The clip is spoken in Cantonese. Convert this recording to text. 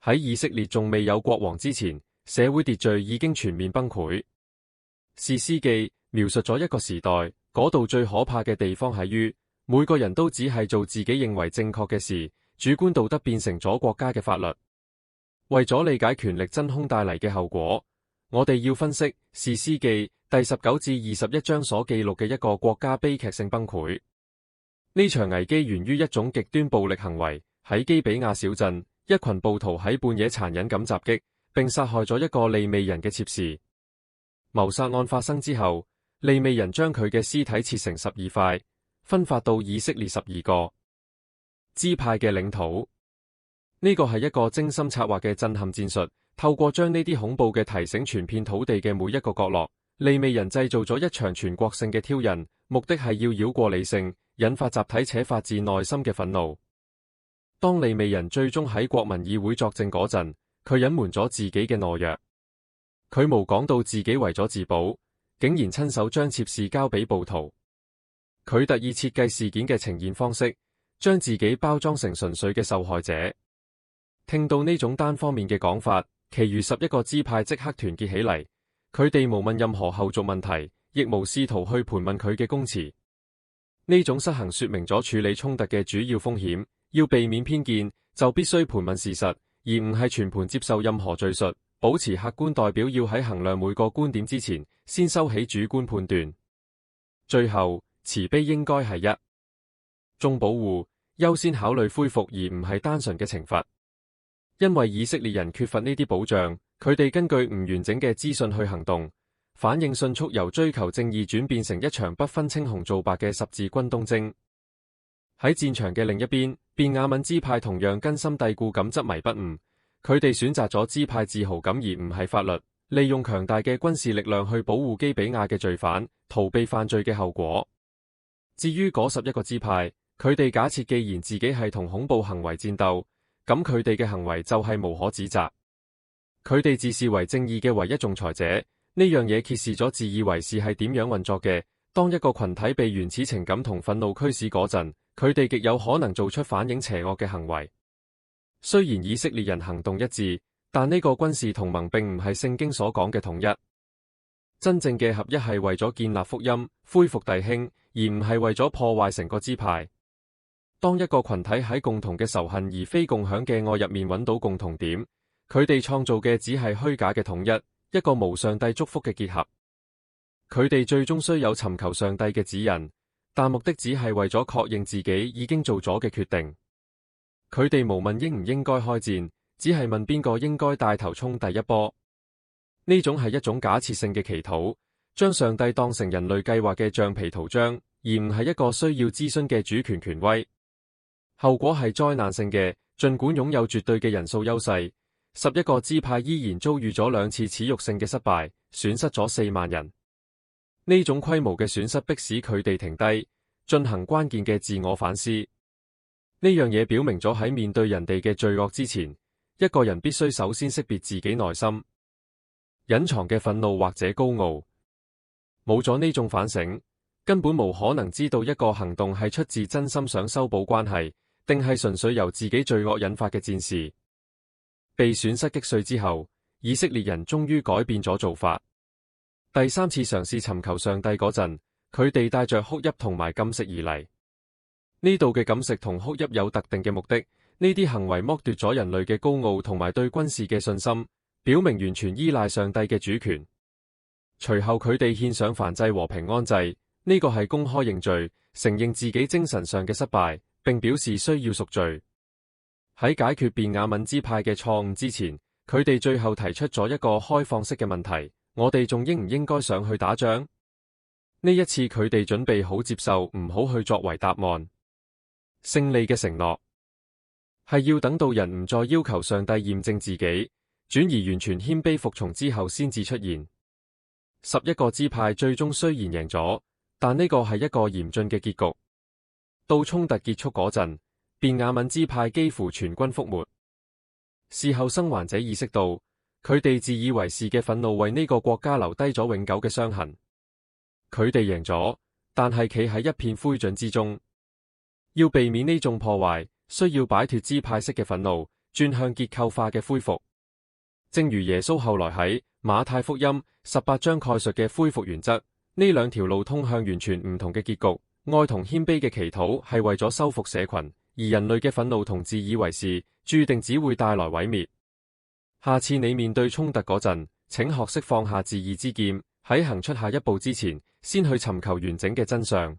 喺以色列仲未有國王之前，社會秩序已經全面崩潰。士師記描述咗一個時代，嗰度最可怕嘅地方係於每個人都只係做自己認為正確嘅事，主觀道德變成咗國家嘅法律。為咗理解權力真空帶嚟嘅後果，我哋要分析士師記第19至21章所記錄嘅一個國家悲劇性崩潰。呢場危機源於一種極端暴力行為。喺基比亞小鎮，一群暴徒喺半夜殘忍咁襲擊，並殺害咗一個利未人嘅妾侍。謀殺案發生之後，利未人將佢嘅屍體切成12塊，分發到以色列12個支派嘅領土。呢個係一個精心策劃嘅震撼戰術，透過將呢啲恐怖嘅提醒傳遍土地嘅每一個角落，利未人製造咗一場全國性嘅挑釁，目的係要繞過理性，引發集體且發自內心嘅憤怒。當利未人最終喺國民議會作證嗰陣，佢隱瞞咗自己嘅懦弱，佢冇講到自己為咗自保，竟然親手將妾侍交俾暴徒。佢特意設計事件嘅呈現方式，將自己包裝成純粹嘅受害者。聽到呢種單方面嘅講法，其餘11個支派即刻團結起嚟，佢哋無問任何後續問題，亦無試圖去盤問佢嘅供詞。呢種失衡說明咗處理衝突嘅主要風險。要避免偏見，就必須盤問事實，而唔係全盤接受任何敘述。保持客觀代表要喺衡量每個觀點之前，先收起主觀判斷。最後，慈悲應該係一種保護，優先考慮恢復，而唔係單純嘅懲罰。因為以色列人缺乏呢啲保障，佢哋根據唔完整嘅資訊去行動，反應迅速由追求正義轉變成一場不分青紅皂白嘅十字軍東征。喺戰場嘅另一邊，便雅憫支派同樣根深蒂固咁執迷不悟，佢哋選擇咗支派自豪感而唔係法律，利用強大嘅軍事力量去保護基比亞嘅罪犯，逃避犯罪嘅後果。至於嗰11個支派，佢哋假設既然自己係同恐怖行為戰鬥，咁佢哋嘅行為就係無可指責。佢哋自視為正義嘅唯一仲裁者，呢樣嘢揭示咗自以為是係點樣運作嘅。當一個群體被原始情感同憤怒驅使嗰陣，佢哋極有可能做出反映邪惡嘅行為。雖然以色列人行動一致，但呢個軍事同盟並唔係聖經所講嘅統一。真正嘅合一係為咗建立福音、恢復弟兄，而唔係為咗破壞成個支派。當一個群體喺共同嘅仇恨而非共享嘅愛入面揾到共同點，佢哋創造嘅只係虛假嘅統一，一個無上帝祝福嘅結合。佢哋最終需有尋求上帝嘅指引，但目的只係為咗確認自己已經做咗嘅決定。佢哋無問應唔應該開戰，只係問邊個應該帶頭衝第一波。呢種係一種假設性嘅祈禱，將上帝當成人類計劃嘅橡皮圖章，而唔係一個需要諮詢嘅主權權威。後果係災難性嘅，儘管擁有絕對嘅人數優勢，11個支派依然遭遇咗2次恥辱性嘅失敗，損失咗4萬人。呢種規模嘅損失迫使佢哋停低，進行關鍵嘅自我反思。呢樣嘢表明咗喺面對人哋嘅罪惡之前，一個人必須首先識別自己內心隱藏嘅憤怒或者高傲。冇咗呢種反省，根本無可能知道一個行動係出自真心想修補關係，定係純粹由自己罪惡引發嘅戰事。被損失擊碎之後，以色列人終於改變咗做法。第3次嘗試尋求上帝嗰陣，佢哋帶着哭泣同埋禁食而嚟。呢度嘅禁食同哭泣有特定嘅目的，呢啲行為剝奪咗人類嘅高傲同埋對軍事嘅信心，表明完全依賴上帝嘅主權。隨後佢哋獻上燔祭和平安祭，呢個係公開認罪，承認自己精神上嘅失敗，並表示需要贖罪。喺解決便雅憫支派嘅錯誤之前，佢哋最後提出咗一個開放式嘅問題。我哋仲應唔應該上去打仗？呢一次佢哋準備好接受唔好去作為答案。勝利嘅承諾係要等到人唔再要求上帝驗證自己，轉而完全謙卑服從之後先至出現。11個支派最終雖然贏咗，但呢個係一個嚴峻嘅結局。到衝突結束嗰陣，便雅憫支派幾乎全軍覆沒。事後生還者意識到，佢哋自以為是嘅憤怒為呢個國家留低咗永久嘅傷痕。佢哋贏咗，但係企喺一片灰燼之中。要避免呢種破壞，需要擺脫支派式嘅憤怒，轉向結構化嘅恢復。正如耶穌後來喺馬太福音18章概述嘅恢復原則，呢兩條路通向完全唔同嘅結局。愛同謙卑嘅祈禱係為咗修復社群，而人類嘅憤怒同自以為是，注定只會帶來毀滅。下次你面對衝突嗰陣，請學識放下自義之劍，喺行出下一步之前，先去尋求完整嘅真相。